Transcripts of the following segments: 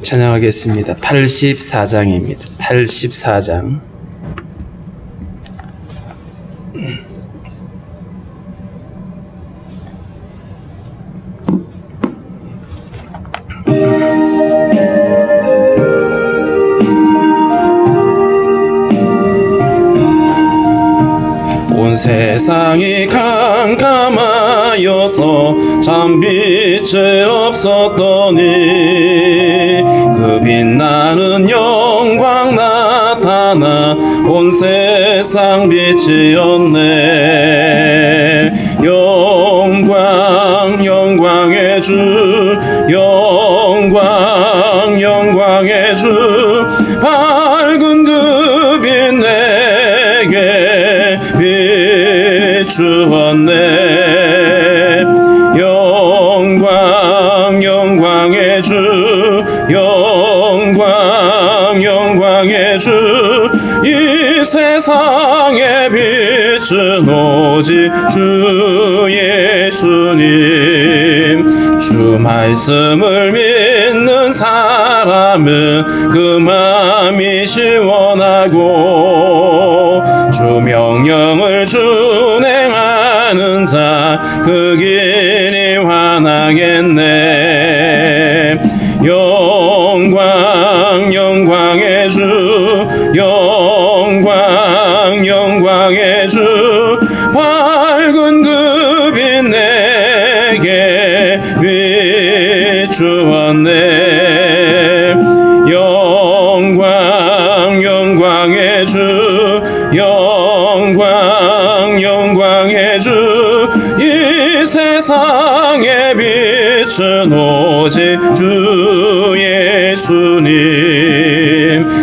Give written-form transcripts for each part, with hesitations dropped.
찬양하겠습니다. 84장입니다. 84장. 온 세상이 캄캄하여서 참 빛이 없었더니 그 빛나는 영광 나타나 온 세상 빛이었네. 영광 영광의 주, 영광 영광의 주, 밝은 그 빛 내게 비추었네. 영광 영광의 주, 영광 영광의 주, 이 세상의 빛은 오직 주 예수님. 주 말씀을 믿는 사람은 그 마음이 시원하고 주 명령을 준행하는 자 그 길이 환하겠네. 영광 영광의 주, 영광 영광의 주, 밝은 그 빛 내게 비추었네. 영광 영광의 주, 영광 영광의 주, 이 세상의 빛은 오직 주 예수님.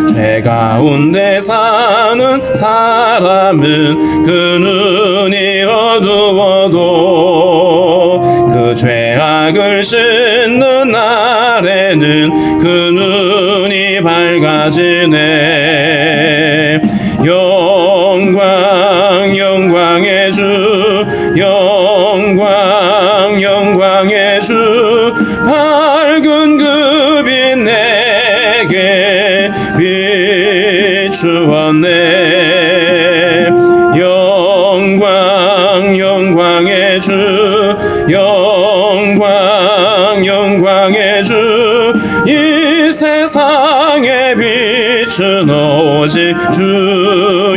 죄 가운데 사는 사람은 그 눈이 어두워도 그 죄악을 씻는 날에는 그 눈이 밝아지네. 영광 영광의 주, 영광 영광의 주, 밝은 그 빛 내게 비추었네. 영광 영광의 주, 영광 영광의 주, 이 세상의 빛은 오직 주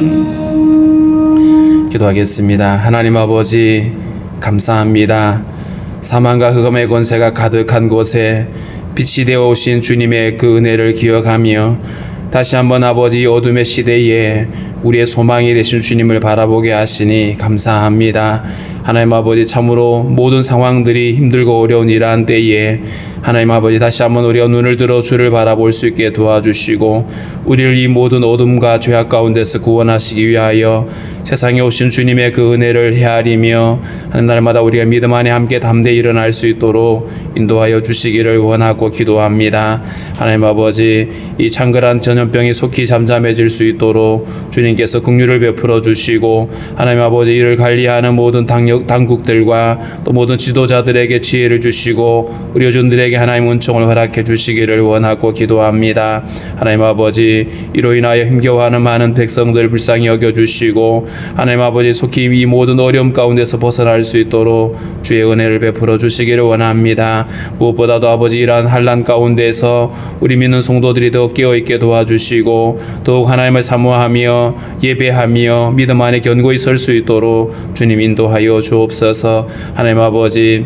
예수님. 기도하겠습니다. 하나님 아버지 감사합니다. 사망과 흑암의 권세가 가득한 곳에 빛이 되어 오신 주님의 그 은혜를 기억하며 다시 한번 아버지 어둠의 시대에 우리의 소망이 되신 주님을 바라보게 하시니 감사합니다. 하나님 아버지 참으로 모든 상황들이 힘들고 어려운 이러한 때에 하나님 아버지 다시 한번 우리가 눈을 들어 주를 바라볼 수 있게 도와주시고 우리를 이 모든 어둠과 죄악 가운데서 구원하시기 위하여 세상에 오신 주님의 그 은혜를 헤아리며 하는 날마다 우리가 믿음 안에 함께 담대히 일어날 수 있도록 인도하여 주시기를 원하고 기도합니다. 하나님 아버지 이 창궐한 전염병이 속히 잠잠해질 수 있도록 주님께서 긍휼을 베풀어 주시고 하나님 아버지 이를 관리하는 모든 당국들과 또 모든 지도자들에게 지혜를 주시고 의료진들에게 하나님 은총을 허락해 주시기를 원하고 기도합니다. 하나님 아버지 이로 인하여 힘겨워하는 많은 백성들 불쌍히 여겨주시고 하나님 아버지 속히 이 모든 어려움 가운데서 벗어날 수 있도록 주의 은혜를 베풀어 주시기를 원합니다. 무엇보다도 아버지 이러한 환난 가운데서 우리 믿는 성도들이 더욱 깨어있게 도와주시고 더욱 하나님을 사모하며 예배하며 믿음 안에 견고히 설 수 있도록 주님 인도하여 주옵소서. 하나님 아버지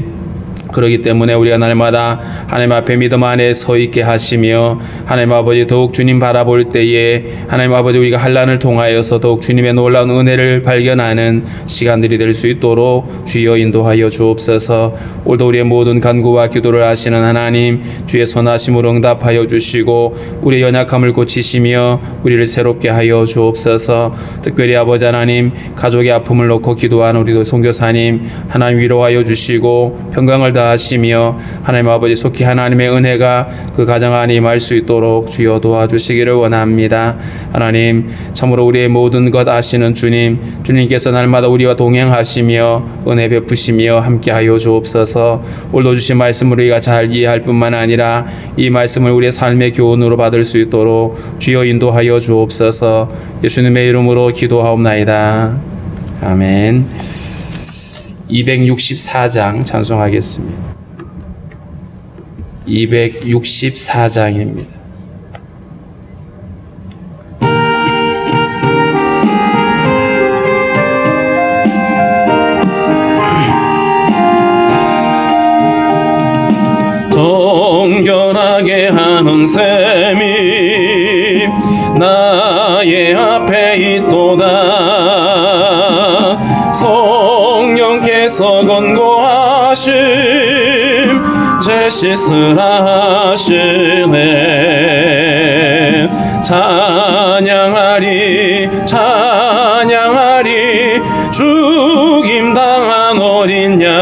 그러기 때문에 우리가 날마다 하나님 앞에 믿음 안에 서 있게 하시며 하나님 아버지 더욱 주님 바라볼 때에 하나님 아버지 우리가 환난을 통하여서 더욱 주님의 놀라운 은혜를 발견하는 시간들이 될 수 있도록 주여 인도하여 주옵소서. 오늘도 우리의 모든 간구와 기도를 하시는 하나님 주의 선하심으로 응답하여 주시고 우리의 연약함을 고치시며 우리를 새롭게 하여 주옵소서. 특별히 아버지 하나님 가족의 아픔을 놓고 기도하는 우리도 선교사님 하나님 위로하여 주시고 평강을 더하시며 하나님 아버지 속히 하나님의 은혜가 그 가정 안에 임할 수 있도록 주여 도와주시기를 원합니다. 하나님 참으로 우리의 모든 것 아시는 주님께서 날마다 우리와 동행하시며 은혜 베푸시며 함께하여 주옵소서. 오늘도 주신 말씀을 우리가 잘 이해할 뿐만 아니라 이 말씀을 우리의 삶의 교훈으로 받을 수 있도록 주여 인도하여 주옵소서. 예수님의 이름으로 기도하옵나이다. 아멘. 264장 찬송하겠습니다. 264장입니다. 정결하게 하는 셈이 나의 앞에 있도다. 성령께서 권고하심 제 씻으라 하시네. 찬양하리 찬양하리 죽임당한 어린 양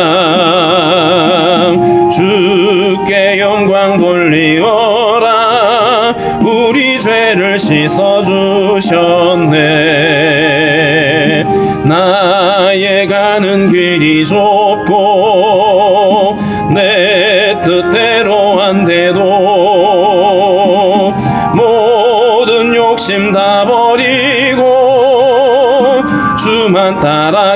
주께 영광 돌리어라. 우리 죄를 씻어주셨네. 나의 가는 길이 좁고 내 뜻대로 안 돼도 모든 욕심 다 버리고 주만 따라가겠네.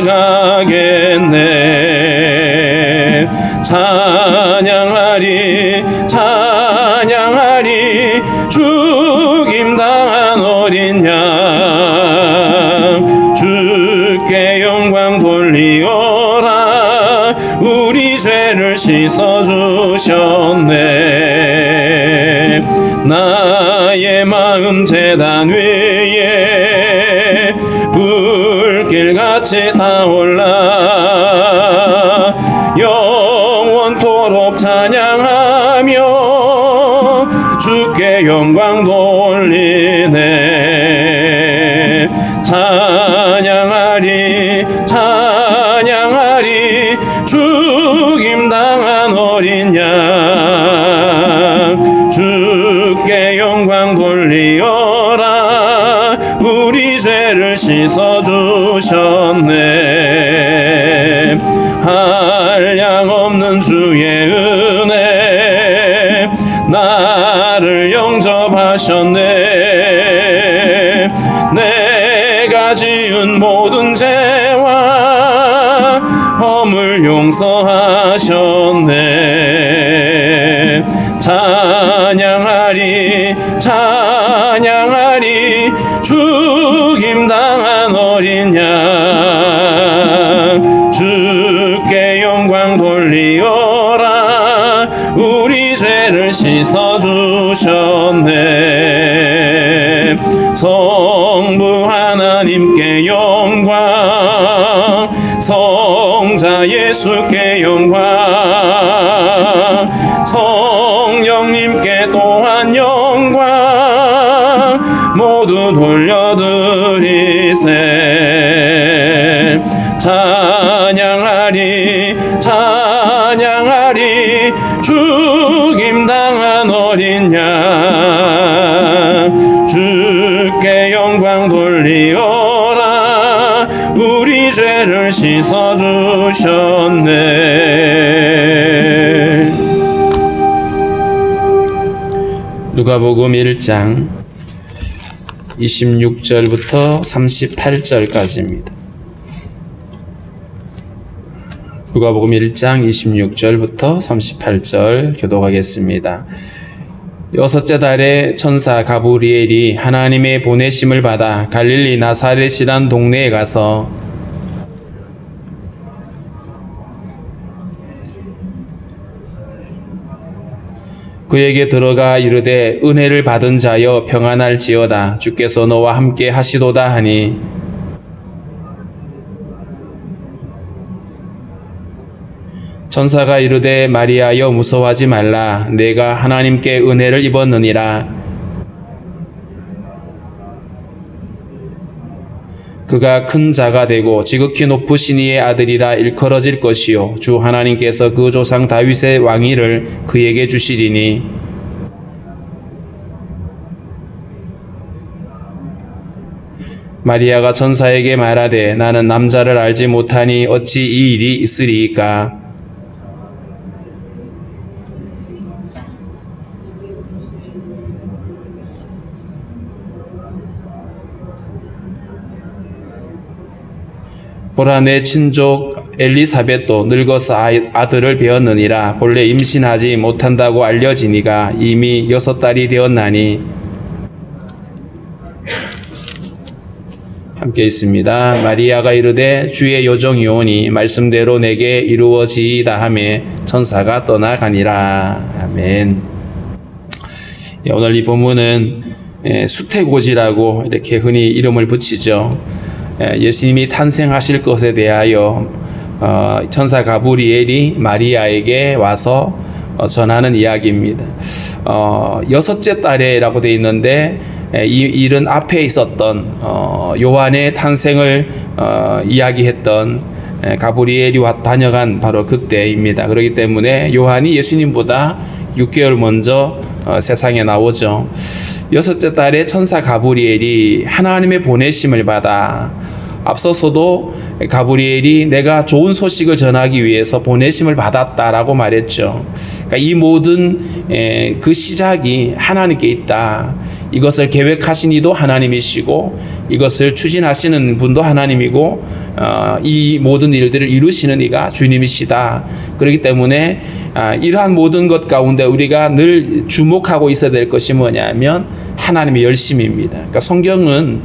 찬양하리 찬양하리 죽임당한 어린 양 주께 영광 돌리어라. 우리 죄를 씻어주셨네. 나의 마음 제단 위에 불길같이 타올라 영원토록 찬양하며 주께 영광 돌리네. 찬양하리 찬양하리 죽임당한 어린 양 주께 영광 돌리어라. 우리 죄를 씻어주셨네. 한량없는 주의 은혜 나를 영접하셨네. 내가 지은 모든 죄와 허물 용서하셨네. 찬양하리 찬양하리 죽임당한 어린 양 주께 영광 돌리어라. 우리 죄를 씻어주셨네. 성부 하나님께 영광 성자 예수께 영광 성령님께 또한 영광 모두 돌려드리세. 찬양하리 찬양하리 죽임당한 어린 양 주께 영광 돌리어라. 우리 죄를 씻어주셨네. 누가복음 1장 26절부터 38절까지입니다. 누가복음 1장 26절부터 38절 교독하겠습니다. 여섯째 달에 천사 가브리엘이 하나님의 보내심을 받아 갈릴리 나사렛이란 동네에 가서 그에게 들어가 이르되 은혜를 받은 자여 평안할지어다. 주께서 너와 함께 하시도다 하니 천사가 이르되 마리아여 무서워하지 말라. 내가 하나님께 은혜를 입었느니라. 그가 큰 자가 되고 지극히 높으신 이의 아들이라 일컬어질 것이요 주 하나님께서 그 조상 다윗의 왕위를 그에게 주시리니 마리아가 천사에게 말하되 나는 남자를 알지 못하니 어찌 이 일이 있으리이까. 보라 내 친족 엘리사벳도 늙어서 아들을 배었느니라. 본래 임신하지 못한다고 알려지니가 이미 6달이 되었나니. 함께 있습니다. 마리아가 이르되 주의 요정이오니 말씀대로 내게 이루어지이다 하매 천사가 떠나가니라. 아멘. 오늘 이 본문은 수태고지라고 이렇게 흔히 이름을 붙이죠. 예수님이 탄생하실 것에 대하여 천사 가브리엘이 마리아에게 와서 전하는 이야기입니다. 6째 달에라고 되어 있는데 이 일은 앞에 있었던 요한의 탄생을 이야기했던 가브리엘이 다녀간 바로 그때입니다. 그렇기 때문에 요한이 예수님보다 6개월 먼저 세상에 나오죠. 6째 달에 천사 가브리엘이 하나님의 보내심을 받아, 앞서서도 가브리엘이 내가 좋은 소식을 전하기 위해서 보내심을 받았다라고 말했죠. 그러니까 이 모든 그 시작이 하나님께 있다. 이것을 계획하신 이도 하나님이시고 이것을 추진하시는 분도 하나님이고 이 모든 일들을 이루시는 이가 주님이시다. 그렇기 때문에 이러한 모든 것 가운데 우리가 늘 주목하고 있어야 될 것이 뭐냐면 하나님의 열심입니다. 그러니까 성경은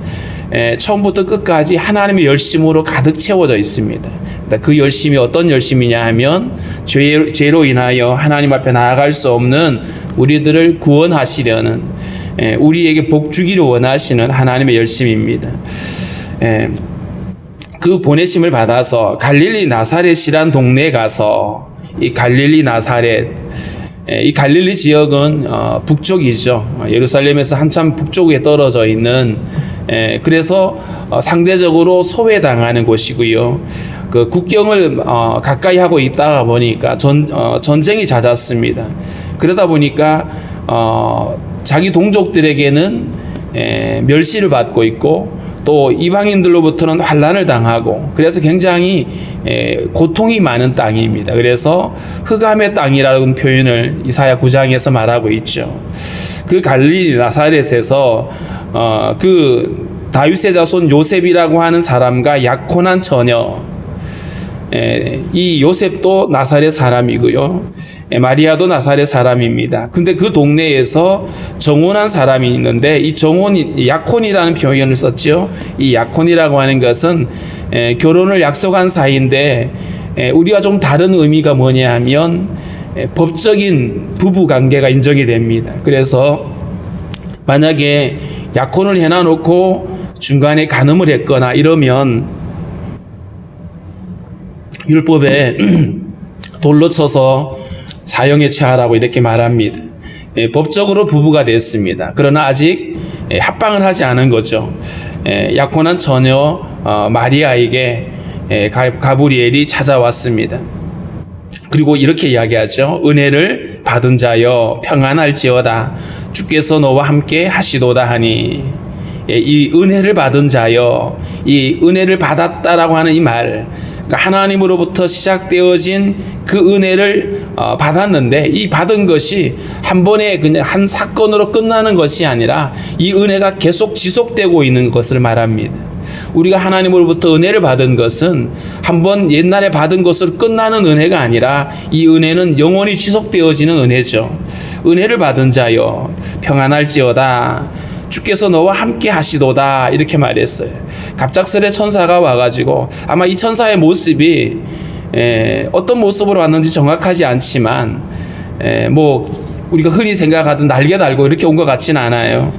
처음부터 끝까지 하나님의 열심으로 가득 채워져 있습니다. 그 열심이 어떤 열심이냐 하면 죄로 인하여 하나님 앞에 나아갈 수 없는 우리들을 구원하시려는, 우리에게 복 주기를 원하시는 하나님의 열심입니다. 그 보내심을 받아서 갈릴리 나사렛이란 동네에 가서 이 갈릴리 나사렛, 이 갈릴리 지역은 북쪽이죠. 예루살렘에서 한참 북쪽에 떨어져 있는, 그래서 상대적으로 소외당하는 곳이고요. 그 국경을 가까이 하고 있다가 보니까 전쟁이 잦았습니다. 그러다 보니까 자기 동족들에게는 멸시를 받고 있고 또 이방인들로부터는 환난을 당하고, 그래서 굉장히 고통이 많은 땅입니다. 그래서 흑암의 땅이라는 표현을 이사야 9장에서 말하고 있죠. 그 갈릴리 나사렛에서 그 다윗의 자손 요셉이라고 하는 사람과 약혼한 처녀, 이 요셉도 나사렛 사람이고요. 마리아도 나사렛 사람입니다. 근데 그 동네에서 정혼한 사람이 있는데 이 약혼이라는 표현을 썼죠. 이 약혼이라고 하는 것은 결혼을 약속한 사이인데 우리가 좀 다른 의미가 뭐냐 하면 법적인 부부 관계가 인정이 됩니다. 그래서 만약에 약혼을 해놔놓고 중간에 간음을 했거나 이러면 율법에 돌로 쳐서 사형에 처하라고 이렇게 말합니다. 법적으로 부부가 됐습니다. 그러나 아직 합방을 하지 않은 거죠. 약혼한 처녀 마리아에게 가브리엘이 찾아왔습니다. 그리고 이렇게 이야기하죠. 은혜를 받은 자여 평안할지어다. 주께서 너와 함께 하시도다 하니, 이 은혜를 받은 자여, 이 은혜를 받았다라고 하는 이 말, 그러니까 하나님으로부터 시작되어진 그 은혜를 받았는데 이 받은 것이 한 번에 그냥 한 사건으로 끝나는 것이 아니라 이 은혜가 계속 지속되고 있는 것을 말합니다. 우리가 하나님으로부터 은혜를 받은 것은 한번 옛날에 받은 것으로 끝나는 은혜가 아니라 이 은혜는 영원히 지속되어지는 은혜죠. 은혜를 받은 자여 평안할지어다. 주께서 너와 함께 하시도다. 이렇게 말했어요. 갑작스레 천사가 와가지고, 아마 이 천사의 모습이 어떤 모습으로 왔는지 정확하지 않지만 뭐 우리가 흔히 생각하던 날개 달고 이렇게 온 것 같지는 않아요.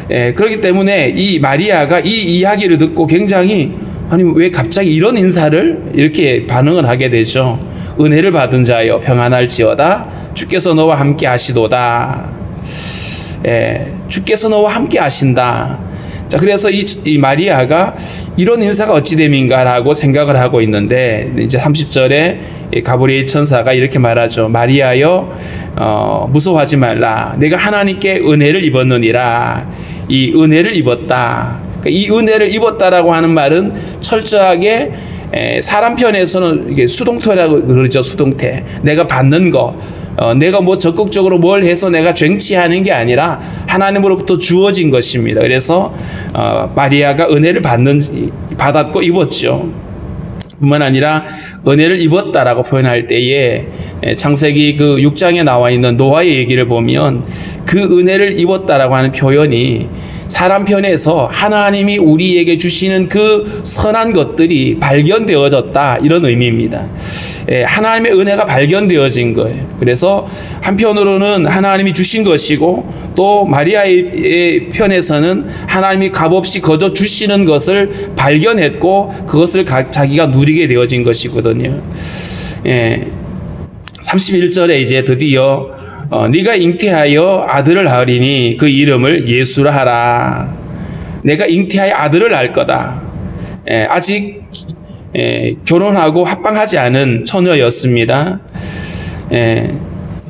그렇기 때문에 이 마리아가 이 이야기를 듣고 굉장히, 아니 왜 갑자기 이런 인사를 이렇게 반응을 하게 되죠. 은혜를 받은 자여 평안할지어다. 주께서 너와 함께 하시도다. 주께서 너와 함께 하신다. 자, 자, 그래서 이 마리아가 이런 인사가 어찌 됨인가라고 생각을 하고 있는데, 이제 30절에 가브리엘 천사가 이렇게 말하죠. 마리아여, 무서워하지 말라. 내가 하나님께 은혜를 입었느니라. 이 은혜를 입었다. 그러니까 이 은혜를 입었다라고 하는 말은 철저하게 사람 편에서는 이게 수동태라고 그러죠. 수동태. 내가 받는 거. 내가 뭐 적극적으로 뭘 해서 내가 쟁취하는 게 아니라 하나님으로부터 주어진 것입니다. 그래서 마리아가 은혜를 받았고 입었죠. 뿐만 아니라 은혜를 입었다라고 표현할 때에 창세기 그 6장에 나와 있는 노아의 얘기를 보면 그 은혜를 입었다라고 하는 표현이 사람 편에서 하나님이 우리에게 주시는 그 선한 것들이 발견되어졌다, 이런 의미입니다. 하나님의 은혜가 발견되어진 거예요. 그래서 한편으로는 하나님이 주신 것이고, 또 마리아의 편에서는 하나님이 값없이 거저 주시는 것을 발견했고 그것을 자기가 누리게 되어진 것이거든요. 31절에 이제 드디어 네가 잉태하여 아들을 낳으리니 그 이름을 예수라 하라. 내가 잉태하여 아들을 낳을 거다. 아직 결혼하고 합방하지 않은 처녀였습니다.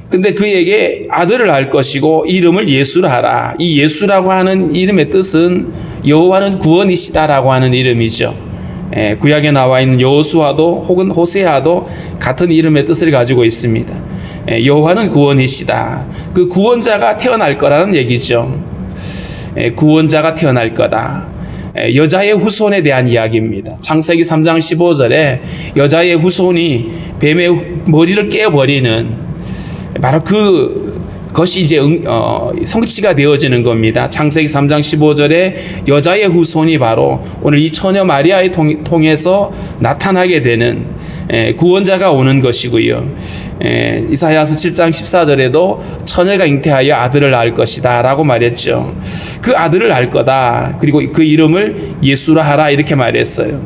근데 그에게 아들을 낳을 것이고 이름을 예수라 하라. 이 예수라고 하는 이름의 뜻은 여호와는 구원이시다라고 하는 이름이죠. 구약에 나와 있는 여호수아도 혹은 호세아도 같은 이름의 뜻을 가지고 있습니다. 여호와는 구원이시다. 그 구원자가 태어날 거라는 얘기죠. 구원자가 태어날 거다. 여자의 후손에 대한 이야기입니다. 창세기 3장 15절에 여자의 후손이 뱀의 머리를 깨버리는 바로 그것이 이제 성취가 되어지는 겁니다. 창세기 3장 15절에 여자의 후손이 바로 오늘 이 처녀 마리아를 통해서 나타나게 되는 구원자가 오는 것이고요. 이사야서 7장 14절에도 처녀가 잉태하여 아들을 낳을 것이다 라고 말했죠. 그 아들을 낳을 거다. 그리고 그 이름을 예수라 하라, 이렇게 말했어요.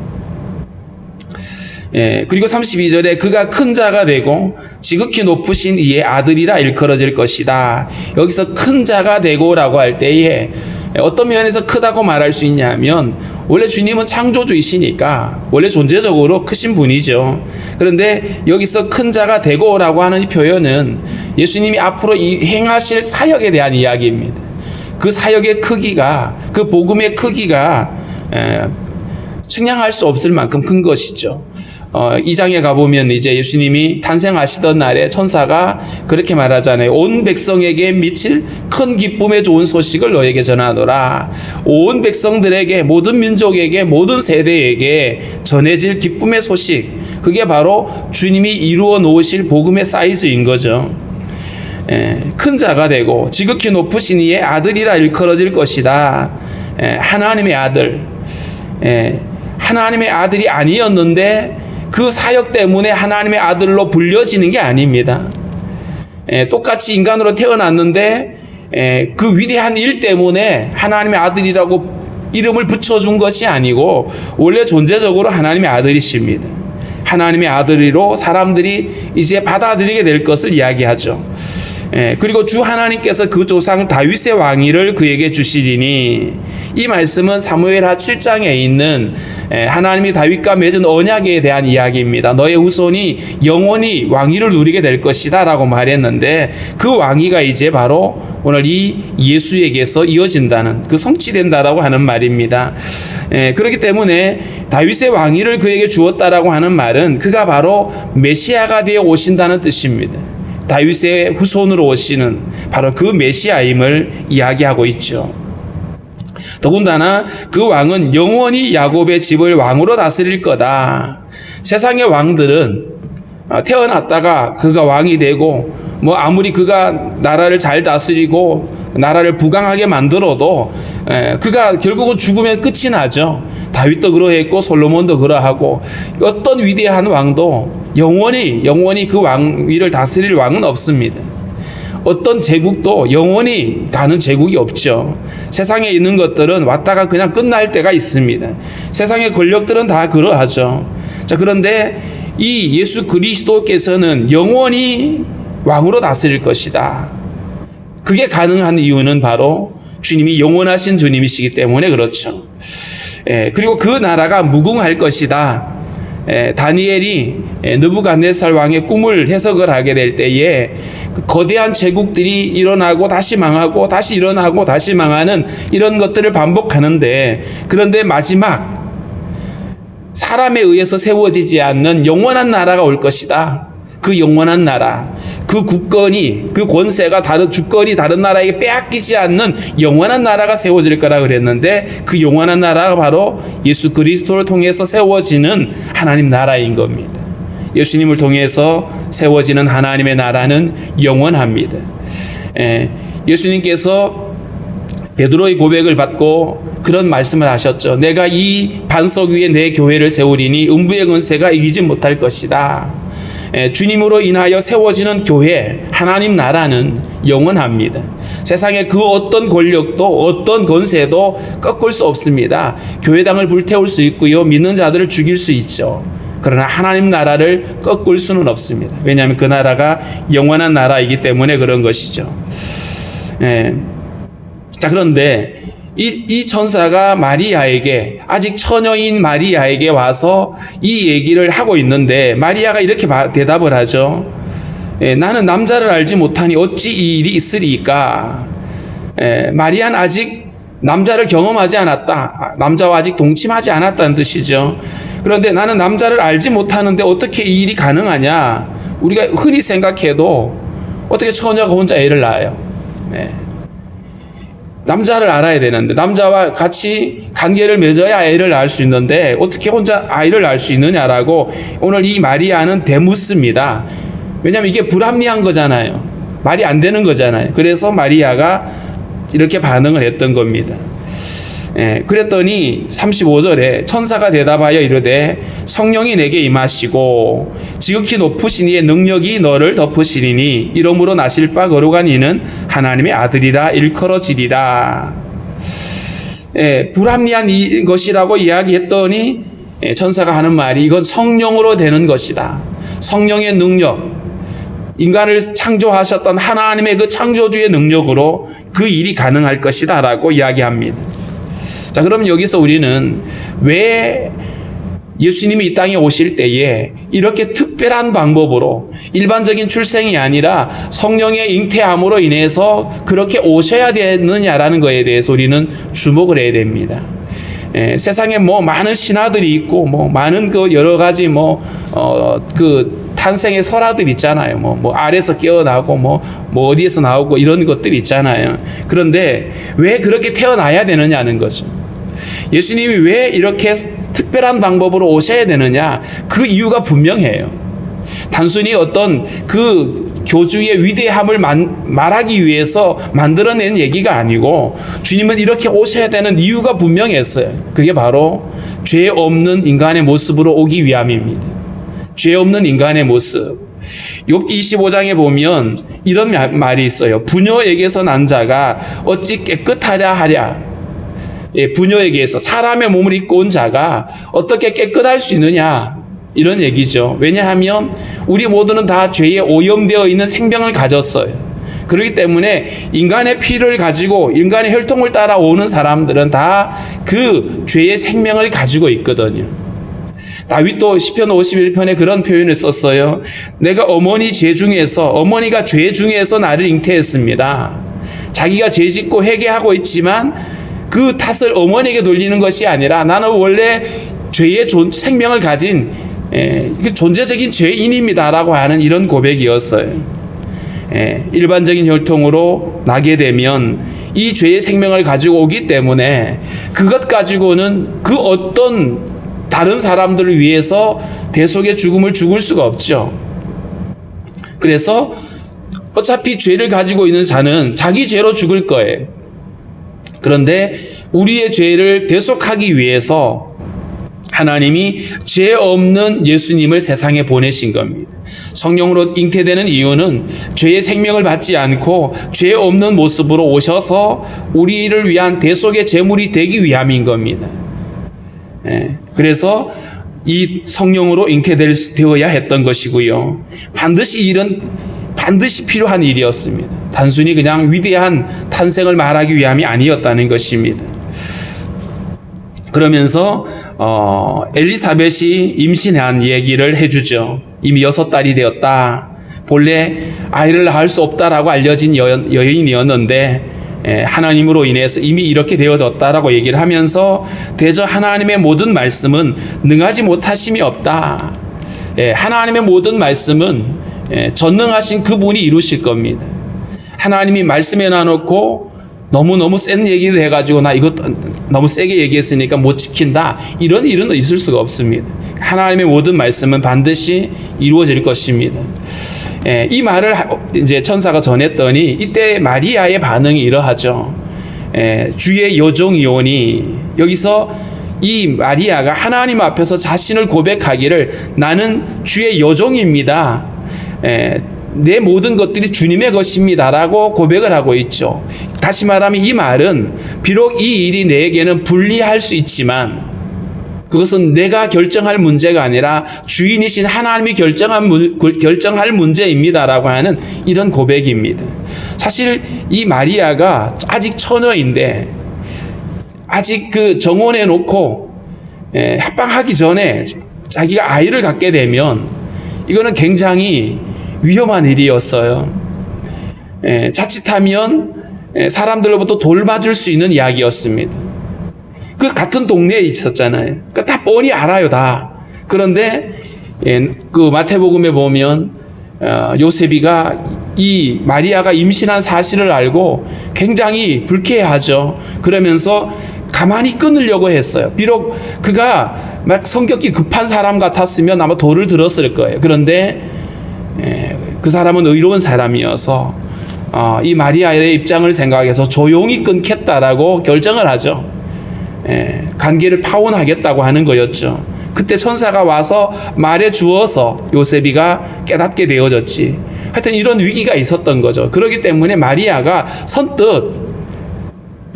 그리고 32절에 그가 큰 자가 되고 지극히 높으신 이의 아들이라 일컬어질 것이다. 여기서 큰 자가 되고 라고 할 때에 어떤 면에서 크다고 말할 수 있냐면, 원래 주님은 창조주이시니까 원래 존재적으로 크신 분이죠. 그런데 여기서 큰 자가 되고라고 하는 이 표현은 예수님이 앞으로 행하실 사역에 대한 이야기입니다. 그 사역의 크기가, 그 복음의 크기가 측량할 수 없을 만큼 큰 것이죠. 2장에 가보면 이제 예수님이 탄생하시던 날에 천사가 그렇게 말하잖아요. 온 백성에게 미칠 큰 기쁨의 좋은 소식을 너에게 전하노라. 온 백성들에게, 모든 민족에게, 모든 세대에게 전해질 기쁨의 소식, 그게 바로 주님이 이루어 놓으실 복음의 사이즈인 거죠. 큰 자가 되고 지극히 높으신 이의 아들이라 일컬어질 것이다. 하나님의 아들, 하나님의 아들이 아니었는데 그 사역 때문에 하나님의 아들로 불려지는 게 아닙니다. 똑같이 인간으로 태어났는데 그 위대한 일 때문에 하나님의 아들이라고 이름을 붙여준 것이 아니고 원래 존재적으로 하나님의 아들이십니다. 하나님의 아들이로 사람들이 이제 받아들이게 될 것을 이야기하죠. 그리고 주 하나님께서 그 조상 다윗의 왕위를 그에게 주시리니, 이 말씀은 사무엘하 7장에 있는 하나님이 다윗과 맺은 언약에 대한 이야기입니다. 너의 후손이 영원히 왕위를 누리게 될 것이다 라고 말했는데, 그 왕위가 이제 바로 오늘 이 예수에게서 이어진다는, 그 성취된다라고 하는 말입니다. 그렇기 때문에 다윗의 왕위를 그에게 주었다라고 하는 말은 그가 바로 메시아가 되어 오신다는 뜻입니다. 다윗의 후손으로 오시는 바로 그 메시아임을 이야기하고 있죠. 더군다나 그 왕은 영원히 야곱의 집을 왕으로 다스릴 거다. 세상의 왕들은 태어났다가 그가 왕이 되고, 뭐 아무리 그가 나라를 잘 다스리고 나라를 부강하게 만들어도 그가 결국은 죽으면 끝이 나죠. 다윗도 그러했고 솔로몬도 그러하고, 어떤 위대한 왕도 영원히 그 왕위를 다스릴 왕은 없습니다. 어떤 제국도 영원히 가는 제국이 없죠. 세상에 있는 것들은 왔다가 그냥 끝날 때가 있습니다. 세상의 권력들은 다 그러하죠. 자, 그런데 이 예수 그리스도께서는 영원히 왕으로 다스릴 것이다. 그게 가능한 이유는 바로 주님이 영원하신 주님이시기 때문에 그렇죠. 그리고 그 나라가 무궁할 것이다. 다니엘이 느부갓네살 왕의 꿈을 해석을 하게 될 때에 그 거대한 제국들이 일어나고 다시 망하고 다시 일어나고 다시 망하는 이런 것들을 반복하는데, 그런데 마지막 사람에 의해서 세워지지 않는 영원한 나라가 올 것이다. 그 영원한 나라, 그 국권이, 그 권세가 주권이 다른 나라에게 빼앗기지 않는 영원한 나라가 세워질 거라 그랬는데, 그 영원한 나라가 바로 예수 그리스도를 통해서 세워지는 하나님 나라인 겁니다. 예수님을 통해서 세워지는 하나님의 나라는 영원합니다. 예수님께서 베드로의 고백을 받고 그런 말씀을 하셨죠. 내가 이 반석 위에 내 교회를 세우리니 음부의 권세가 이기지 못할 것이다. 주님으로 인하여 세워지는 교회, 하나님 나라는 영원합니다. 세상의 그 어떤 권력도 어떤 권세도 꺾을 수 없습니다. 교회당을 불태울 수 있고요, 믿는 자들을 죽일 수 있죠. 그러나 하나님 나라를 꺾을 수는 없습니다. 왜냐하면 그 나라가 영원한 나라이기 때문에 그런 것이죠. 자, 그런데 이 천사가 마리아에게, 아직 처녀인 마리아에게 와서 이 얘기를 하고 있는데, 마리아가 이렇게 대답을 하죠. 나는 남자를 알지 못하니 어찌 이 일이 있으리까. 마리아는 아직 남자를 경험하지 않았다. 남자와 아직 동침하지 않았다는 뜻이죠. 그런데 나는 남자를 알지 못하는데 어떻게 이 일이 가능하냐. 우리가 흔히 생각해도 어떻게 처녀가 혼자 애를 낳아요. 남자를 알아야 되는데, 남자와 같이 관계를 맺어야 애를 낳을 수 있는데 어떻게 혼자 아이를 낳을 수 있느냐라고 오늘 이 마리아는 대묻습니다. 왜냐하면 이게 불합리한 거잖아요. 말이 안 되는 거잖아요. 그래서 마리아가 이렇게 반응을 했던 겁니다. 그랬더니 35절에 천사가 대답하여 이르되 성령이 내게 임하시고 지극히 높으신 이의 능력이 너를 덮으시리니 이러므로 나실 바 거룩한 이는 하나님의 아들이라 일컬어지리라. 불합리한 것이라고 이야기했더니 천사가 하는 말이, 이건 성령으로 되는 것이다. 성령의 능력, 인간을 창조하셨던 하나님의 그 창조주의 능력으로 그 일이 가능할 것이다 라고 이야기합니다. 자, 그럼 여기서 우리는 왜 예수님이 이 땅에 오실 때에 이렇게 특별한 방법으로, 일반적인 출생이 아니라 성령의 잉태함으로 인해서 그렇게 오셔야 되느냐라는 것에 대해서 우리는 주목을 해야 됩니다. 세상에 많은 신화들이 있고 많은 그 여러 가지 그 탄생의 설화들 있잖아요. 알에서 깨어나고 어디에서 나오고 이런 것들이 있잖아요. 그런데 왜 그렇게 태어나야 되느냐는 거죠. 예수님이 왜 이렇게 특별한 방법으로 오셔야 되느냐, 그 이유가 분명해요. 단순히 어떤 그 교주의 위대함을 말하기 위해서 만들어낸 얘기가 아니고, 주님은 이렇게 오셔야 되는 이유가 분명했어요. 그게 바로 죄 없는 인간의 모습으로 오기 위함입니다. 죄 없는 인간의 모습. 욥기 25장에 보면 이런 말이 있어요. 부녀에게서 난 자가 어찌 깨끗하랴 하랴. 부녀에게서, 사람의 몸을 입고 온 자가 어떻게 깨끗할 수 있느냐, 이런 얘기죠. 왜냐하면 우리 모두는 다 죄에 오염되어 있는 생명을 가졌어요. 그렇기 때문에 인간의 피를 가지고 인간의 혈통을 따라오는 사람들은 다 그 죄의 생명을 가지고 있거든요. 다윗도 시편 51편에 그런 표현을 썼어요. 내가 어머니가 죄 중에서 나를 잉태했습니다. 자기가 죄 짓고 회개하고 있지만 그 탓을 어머니에게 돌리는 것이 아니라 나는 원래 죄의 생명을 가진 존재적인 죄인입니다라고 하는 이런 고백이었어요. 일반적인 혈통으로 나게 되면 이 죄의 생명을 가지고 오기 때문에 그것 가지고는 그 어떤 다른 사람들을 위해서 대속의 죽음을 죽을 수가 없죠. 그래서 어차피 죄를 가지고 있는 자는 자기 죄로 죽을 거예요. 그런데 우리의 죄를 대속하기 위해서 하나님이 죄 없는 예수님을 세상에 보내신 겁니다. 성령으로 잉태되는 이유는 죄의 생명을 받지 않고 죄 없는 모습으로 오셔서 우리를 위한 대속의 제물이 되기 위함인 겁니다. 그래서 이 성령으로 잉태되어야 했던 것이고요. 반드시 반드시 필요한 일이었습니다. 단순히 그냥 위대한 탄생을 말하기 위함이 아니었다는 것입니다. 그러면서 엘리사벳이 임신한 얘기를 해주죠. 이미 6달이 되었다. 본래 아이를 낳을 수 없다라고 알려진 여인이었는데 하나님으로 인해서 이미 이렇게 되어졌다라고 얘기를 하면서 대저 하나님의 모든 말씀은 능하지 못하심이 없다. 하나님의 모든 말씀은 전능하신 그분이 이루실 겁니다. 하나님이 말씀해 놔놓고 너무너무 센 얘기를 해가지고 나 이것 너무 세게 얘기했으니까 못 지킨다. 이런 일은 있을 수가 없습니다. 하나님의 모든 말씀은 반드시 이루어질 것입니다. 이 말을 이제 천사가 전했더니 이때 마리아의 반응이 이러하죠. 주의 여종이오니, 여기서 이 마리아가 하나님 앞에서 자신을 고백하기를 나는 주의 여종입니다. 내 모든 것들이 주님의 것입니다라고 고백을 하고 있죠. 다시 말하면 이 말은 비록 이 일이 내게는 불리할 수 있지만 그것은 내가 결정할 문제가 아니라 주인이신 하나님이 결정할 문제입니다라고 하는 이런 고백입니다. 사실 이 마리아가 아직 처녀인데 아직 그 정혼해 놓고 합방하기 전에 자기가 아이를 갖게 되면 이거는 굉장히 위험한 일이었어요. 자칫하면 사람들로부터 돌맞을 수 있는 이야기였습니다. 그 같은 동네에 있었잖아요. 그러니까 다 뻔히 알아요, 다. 그런데 그 마태복음에 보면 요셉이가 이 마리아가 임신한 사실을 알고 굉장히 불쾌해하죠. 그러면서 가만히 끊으려고 했어요. 비록 그가 막 성격이 급한 사람 같았으면 아마 돌을 들었을 거예요. 그런데 그 사람은 의로운 사람이어서 이 마리아의 입장을 생각해서 조용히 끊겠다라고 결정을 하죠. 관계를 파혼하겠다고 하는 거였죠. 그때 천사가 와서 말해 주어서 요셉이가 깨닫게 되어졌지. 하여튼 이런 위기가 있었던 거죠. 그렇기 때문에 마리아가 선뜻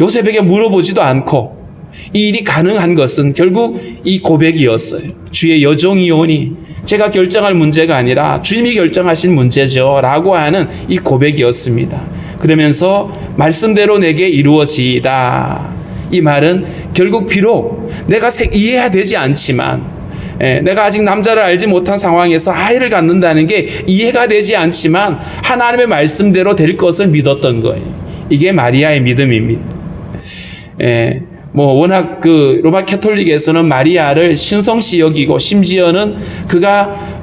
요셉에게 물어보지도 않고 이 일이 가능한 것은 결국 이 고백이었어요. 주의 여종이오니, 제가 결정할 문제가 아니라 주님이 결정하신 문제죠 라고 하는 이 고백이었습니다. 그러면서 말씀대로 내게 이루어지이다. 이 말은 결국 비록 내가 이해가 되지 않지만 내가 아직 남자를 알지 못한 상황에서 아이를 갖는다는 게 이해가 되지 않지만 하나님의 말씀대로 될 것을 믿었던 거예요. 이게 마리아의 믿음입니다. 워낙 그 로마 캐톨릭에서는 마리아를 신성시 여기고 심지어는 그가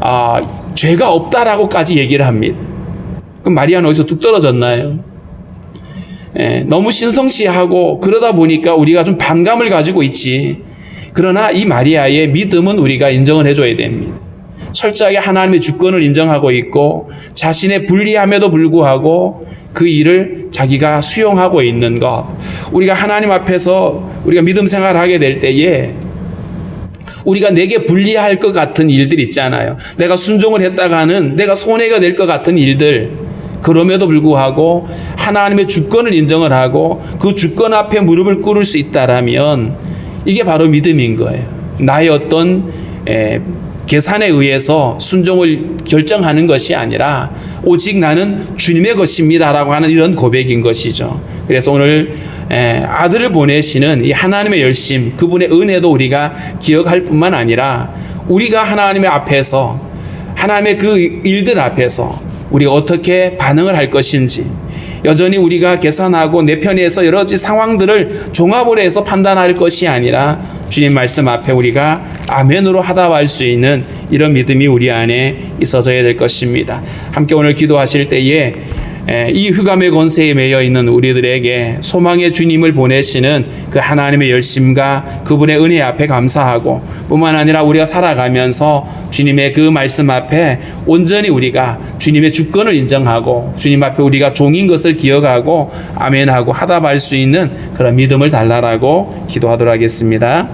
죄가 없다라고까지 얘기를 합니다. 그럼 마리아는 어디서 뚝 떨어졌나요? 너무 신성시하고 그러다 보니까 우리가 좀 반감을 가지고 있지. 그러나 이 마리아의 믿음은 우리가 인정을 해줘야 됩니다. 철저하게 하나님의 주권을 인정하고 있고 자신의 불리함에도 불구하고 그 일을 자기가 수용하고 있는 것. 우리가 하나님 앞에서 우리가 믿음 생활을 하게 될 때에 우리가 내게 불리할 것 같은 일들 있잖아요. 내가 순종을 했다가는 내가 손해가 될 것 같은 일들. 그럼에도 불구하고 하나님의 주권을 인정을 하고 그 주권 앞에 무릎을 꿇을 수 있다라면 이게 바로 믿음인 거예요. 나의 어떤 계산에 의해서 순종을 결정하는 것이 아니라 오직 나는 주님의 것입니다라고 하는 이런 고백인 것이죠. 그래서 오늘 아들을 보내시는 이 하나님의 열심, 그분의 은혜도 우리가 기억할 뿐만 아니라 우리가 하나님의 앞에서 하나님의 그 일들 앞에서 우리가 어떻게 반응을 할 것인지, 여전히 우리가 계산하고 내 편에서 여러 가지 상황들을 종합을 해서 판단할 것이 아니라 주님 말씀 앞에 우리가 아멘으로 하답할 수 있는 이런 믿음이 우리 안에 있어져야 될 것입니다. 함께 오늘 기도하실 때에 이 흑암의 권세에 매여 있는 우리들에게 소망의 주님을 보내시는 그 하나님의 열심과 그분의 은혜 앞에 감사하고 뿐만 아니라 우리가 살아가면서 주님의 그 말씀 앞에 온전히 우리가 주님의 주권을 인정하고 주님 앞에 우리가 종인 것을 기억하고 아멘하고 하답할 수 있는 그런 믿음을 달라라고 기도하도록 하겠습니다.